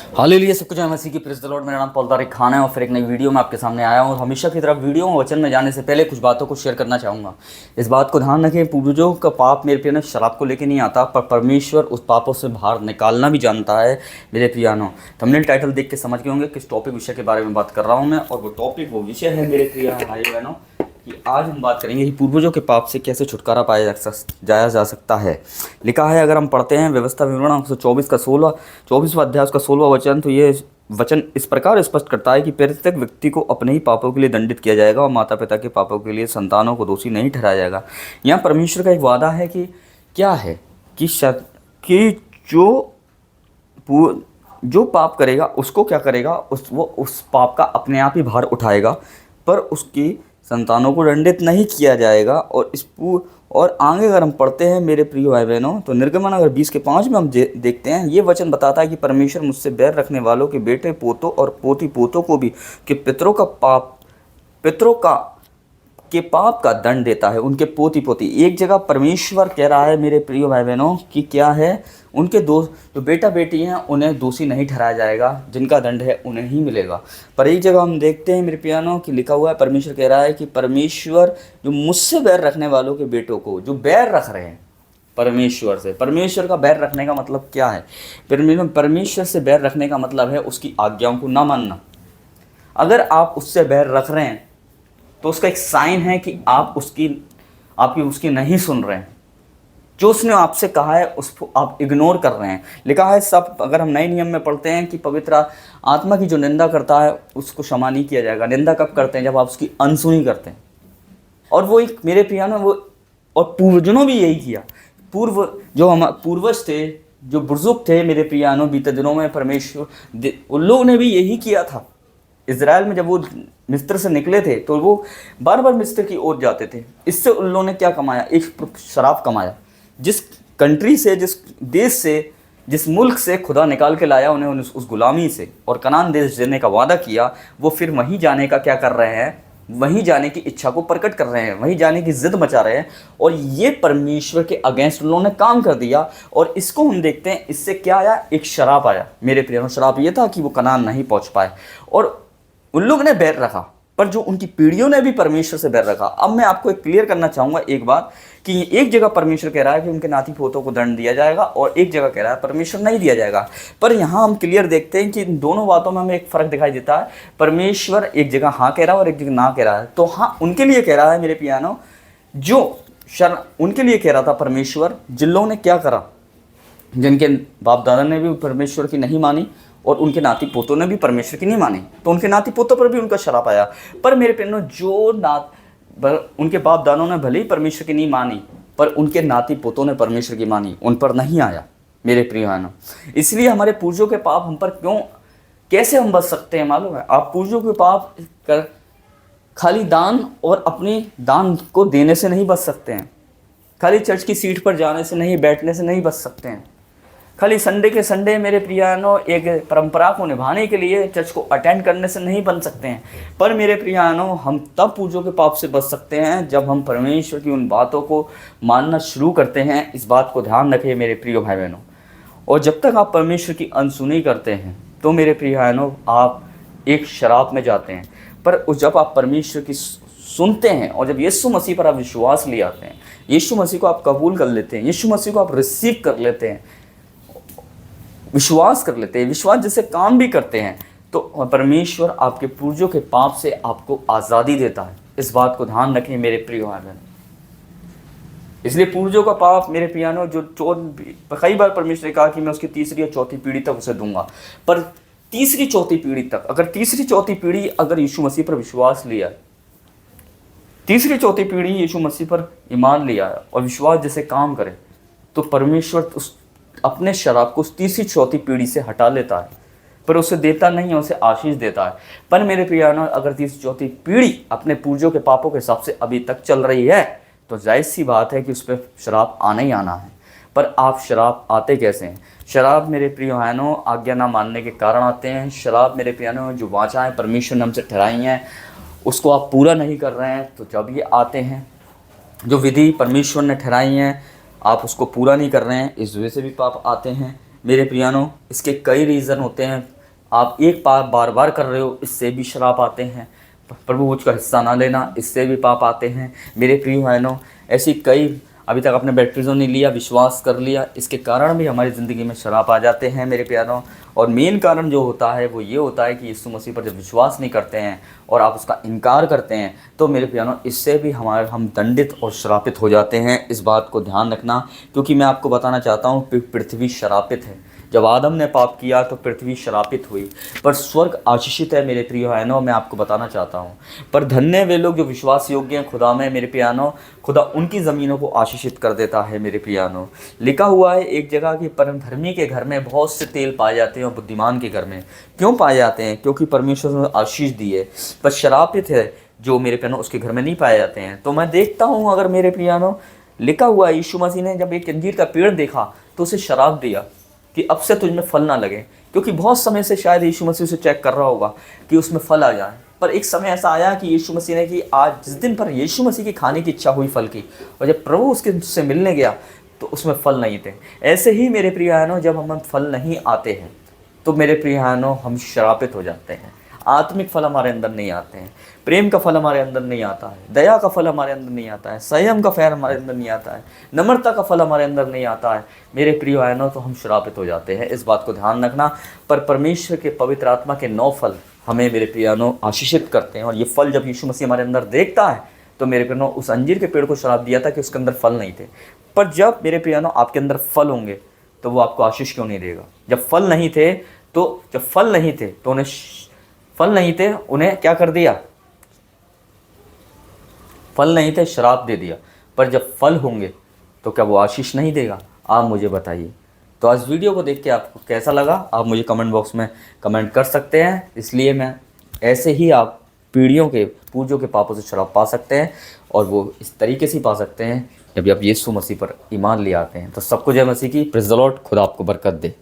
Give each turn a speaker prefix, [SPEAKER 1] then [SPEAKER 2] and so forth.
[SPEAKER 1] Hallelujah, सब कुछ है मसीह की प्रेज़ द लॉर्ड। मेरा नाम पॉल तारिक खान है और फिर एक नई वीडियो में आपके सामने आया हूँ। हमेशा की तरह वीडियो में वचन में जाने से पहले कुछ बातों को शेयर करना चाहूँगा। इस बात को ध्यान रखें, पूर्वजों का पाप मेरे प्रिय शराब को लेकर नहीं आता, पर परमेश्वर उस पापों से बाहर निकालना भी जानता है मेरे प्रियानो। थंबनेल टाइटल देख के समझ गए होंगे किस टॉपिक विषय के बारे में बात कर रहा हूँ मैं, और वो टॉपिक वो विषय है मेरे प्रिय भाई बहनों कि आज हम बात करेंगे कि पूर्वजों के पाप से कैसे छुटकारा पाया जाया जा सकता है। लिखा है, अगर हम पढ़ते हैं व्यवस्था विवरण 124 का 24वां अध्याय का 16वां वचन, तो ये वचन इस प्रकार स्पष्ट करता है कि प्रत्येक व्यक्ति को अपने ही पापों के लिए दंडित किया जाएगा और माता पिता के पापों के लिए संतानों को दोषी नहीं ठहराया जाएगा। यहाँ परमेश्वर का एक वादा है कि क्या है कि जो पाप करेगा उसको क्या करेगा, वो उस पाप का अपने आप ही भार उठाएगा, पर उसकी संतानों को दंडित नहीं किया जाएगा। और आगे अगर हम पढ़ते हैं मेरे प्रिय भाई बहनों, तो निर्गमन अगर 20:5 में हम देखते हैं, ये वचन बताता है कि परमेश्वर मुझसे बैर रखने वालों के बेटे पोतों और पोती पोतों को भी कि पितरों का के पाप का दंड देता है, उनके पोती पोती। एक जगह परमेश्वर कह रहा है मेरे प्रिय भाई बहनों कि क्या है, उनके जो बेटा बेटी हैं उन्हें दोषी नहीं ठहराया जाएगा, जिनका दंड है उन्हें ही मिलेगा। पर एक जगह हम देखते हैं मेरे प्रियानों कि लिखा हुआ है, परमेश्वर कह रहा है कि परमेश्वर जो मुझसे बैर रखने वालों के बेटों को, जो बैर रख रहे हैं परमेश्वर से, परमेश्वर का बैर रखने का मतलब क्या है? परमेश्वर से बैर रखने का मतलब है उसकी आज्ञाओं को ना मानना। अगर आप उससे बैर रख रहे हैं तो उसका एक साइन है कि आप उसकी नहीं सुन रहे हैं। जो उसने आपसे कहा है उसको आप इग्नोर कर रहे हैं। लिखा है सब, अगर हम नए नियम में पढ़ते हैं कि पवित्र आत्मा की जो निंदा करता है उसको क्षमा नहीं किया जाएगा। निंदा कब करते हैं? जब आप उसकी अनसुनी करते हैं। और वो एक मेरे प्रिया वो, और पूर्वजों भी यही किया। जो हम पूर्वज थे, जो बुजुर्ग थे मेरे प्रियानो, बीते दिनों में परमेश्वर उन लोगों ने भी यही किया था। इजराइल में जब वो मिस्र से निकले थे तो वो बार बार मिस्र की ओर जाते थे। इससे उन लोगों ने क्या कमाया? एक शराब कमाया। जिस कंट्री से, जिस देश से, जिस मुल्क से खुदा निकाल के लाया उन्हें उस गुलामी से और कनान देश देने का वादा किया, वो फिर वहीं जाने का क्या कर रहे हैं? वहीं जाने की इच्छा को प्रकट कर रहे हैं, वहीं जाने की जिद मचा रहे हैं। और ये परमेश्वर के अगेंस्ट उन लोगों ने काम कर दिया। और इसको हम देखते हैं, इससे क्या आया? एक शराब आया मेरे प्रिय। शराब ये था कि वो कनान नहीं पहुंच पाए और उन लोगों ने बैर रखा, पर जो उनकी पीढ़ियों ने भी परमेश्वर से बैर रखा। अब मैं आपको एक क्लियर करना चाहूँगा एक बात कि एक जगह परमेश्वर कह रहा है कि उनके नाती पोतों को दंड दिया जाएगा और एक जगह कह रहा है परमेश्वर नहीं दिया जाएगा। पर यहाँ हम क्लियर देखते हैं कि इन दोनों बातों में हमें एक फ़र्क दिखाई देता है। परमेश्वर एक जगह हाँ कह रहा है और एक जगह ना कह रहा है। तो हाँ उनके लिए कह रहा है मेरे पियानो, उनके लिए कह रहा था परमेश्वर, जिन लोगों ने क्या करा, जिनके बाप दादा ने भी परमेश्वर की नहीं मानी और उनके नाती पोतों ने भी परमेश्वर की नहीं मानी, तो उनके नाती पोतों पर भी उनका श्राप आया। पर मेरे प्रियो, उनके बाप दादों ने भले ही परमेश्वर की नहीं मानी, पर उनके नाती पोतों ने परमेश्वर की मानी, उन पर नहीं आया मेरे प्रियो। इसलिए हमारे पूर्वजों के पाप हम पर कैसे हम बच सकते हैं मालूम है? आप पूर्वजों के पाप खाली दान और अपने दान को देने से नहीं बच सकते हैं। खाली चर्च की सीट पर जाने से नहीं, बैठने से नहीं बच सकते हैं। खाली संडे के संडे मेरे प्रियानो एक परंपरा को निभाने के लिए चर्च को अटेंड करने से नहीं बन सकते हैं। पर मेरे प्रियानो, हम तब पूर्वजों के पाप से बच सकते हैं जब हम परमेश्वर की उन बातों को मानना शुरू करते हैं। इस बात को ध्यान रखें मेरे प्रिय भाई बहनों। और जब तक आप परमेश्वर की अनसुनी करते हैं तो मेरे प्रिय बहनों आप एक शराब में जाते हैं। पर जब आप परमेश्वर की सुनते हैं और जब यीशु मसीह पर आप विश्वास ले आते हैं, यीशु मसीह को आप कबूल कर लेते हैं, यीशु मसीह को आप रिसीव कर लेते हैं, विश्वास कर लेते हैं, विश्वास जैसे काम भी करते हैं, तो परमेश्वर आपके पूर्वजों के पाप से आपको आज़ादी देता है। इस बात को ध्यान रखें मेरे प्रिय भाई। इसलिए पूर्वजों का पाप मेरे प्रियानो, कई बार परमेश्वर ने कहा कि मैं उसकी तीसरी या चौथी पीढ़ी तक उसे दूंगा। पर तीसरी चौथी पीढ़ी तक, अगर तीसरी चौथी पीढ़ी अगर यीशु मसीह पर विश्वास लिया, तीसरी चौथी पीढ़ी यीशु मसीह पर ईमान लिया और विश्वास जैसे काम करे, तो परमेश्वर अपने शराब को उस तीसरी चौथी पीढ़ी से हटा लेता है। पर उसे देता नहीं है, उसे आशीष देता है। पर मेरे प्रियानो, अगर तीसरी चौथी पीढ़ी अपने पूर्वजों के पापों के हिसाब से अभी तक चल रही है, तो जायज़ सी बात है कि उस पर शराब आना ही आना है। पर आप शराब आते कैसे हैं? शराब मेरे प्रियानो आज्ञा ना मानने के कारण आते हैं। शराब मेरे प्रियानो जो वाचाएं परमेश्वर ने हमसे ठहराई हैं उसको आप पूरा नहीं कर रहे हैं, तो जब ये आते हैं, जो विधि परमेश्वर ने ठहराई हैं आप उसको पूरा नहीं कर रहे हैं, इस वजह से भी पाप आते हैं मेरे प्रियानो। इसके कई रीज़न होते हैं। आप एक पाप बार बार कर रहे हो, इससे भी श्राप आते हैं। प्रभु भोज का हिस्सा ना लेना, इससे भी पाप आते हैं। मेरे प्रिय बहनों, ऐसी कई अभी तक आपने बैप्टिज्म नहीं लिया, विश्वास कर लिया, इसके कारण भी हमारी ज़िंदगी में श्राप आ जाते हैं मेरे प्यारों। और मेन कारण जो होता है वो ये होता है कि यीशु मसीह पर जब विश्वास नहीं करते हैं और आप उसका इनकार करते हैं, तो मेरे प्यारों इससे भी हम दंडित और श्रापित हो जाते हैं। इस बात को ध्यान रखना, क्योंकि मैं आपको बताना चाहता हूँ कि पृथ्वी श्रापित है। जब आदम ने पाप किया तो पृथ्वी श्रापित हुई, पर स्वर्ग आशीषित है मेरे प्रिय बहनों। मैं आपको बताना चाहता हूँ, पर धन्य वे लोग जो विश्वास योग्य हैं खुदा में मेरे प्रियानों। खुदा उनकी ज़मीनों को आशीषित कर देता है मेरे प्रियानों। लिखा हुआ है एक जगह कि परम धर्मी के घर में बहुत से तेल पाए जाते हैं और बुद्धिमान के घर में क्यों पाए जाते हैं? क्योंकि परमेश्वर ने आशीष दी है। पर श्रापित है जो मेरे प्रियानों उसके घर में नहीं पाए जाते हैं। तो मैं देखता हूँ, अगर मेरे प्रियानों लिखा हुआ है यीशु मसीह ने जब एक अंजीर का पेड़ देखा तो उसे शराब दिया कि अब से तुझ में फल ना लगे, क्योंकि बहुत समय से शायद यीशु मसीह उसे चेक कर रहा होगा कि उसमें फल आ जाए। पर एक समय ऐसा आया कि यीशु मसीह ने कि आज जिस दिन पर यीशु मसीह की खाने की इच्छा हुई फल की, और जब प्रभु उससे मिलने गया तो उसमें फल नहीं थे। ऐसे ही मेरे प्रिय बहनों, जब हमें फल नहीं आते हैं तो मेरे प्रिय बहनों हम श्रापित हो जाते हैं। आत्मिक फल हमारे अंदर नहीं आते हैं, प्रेम का फल हमारे अंदर नहीं आता है, दया का फल हमारे अंदर नहीं आता है, संयम का फल हमारे अंदर नहीं आता है, नम्रता का फल हमारे अंदर नहीं आता है मेरे प्रिय बहनों, तो हम श्रापित हो जाते हैं। इस बात को ध्यान रखना। पर परमेश्वर के पवित्र आत्मा के 9 फल हमें मेरे प्रिय बहनों आशीषित करते हैं। और ये फल जब यीशु मसीह हमारे अंदर देखता है तो मेरे प्रिय बहनों, उस अंजीर के पेड़ को श्राप दिया था कि उसके अंदर फल नहीं थे, पर जब मेरे प्रिय बहनों आपके अंदर फल होंगे तो वो आपको आशीष क्यों नहीं देगा? जब फल नहीं थे तो उन्हें क्या कर दिया? फल नहीं थे, श्राप दे दिया। पर जब फल होंगे तो क्या वो आशीष नहीं देगा? आप मुझे बताइए। तो आज वीडियो को देख के आपको कैसा लगा आप मुझे कमेंट बॉक्स में कमेंट कर सकते हैं। इसलिए मैं ऐसे ही आप पीढ़ियों के पूर्वजों के पापों से श्राप पा सकते हैं, और वो इस तरीके से पा सकते हैं जब आप यीशु मसीह पर ईमान ले आते हैं। तो सबको जय मसीह की। Praise the Lord. खुदा आपको बरकत दे।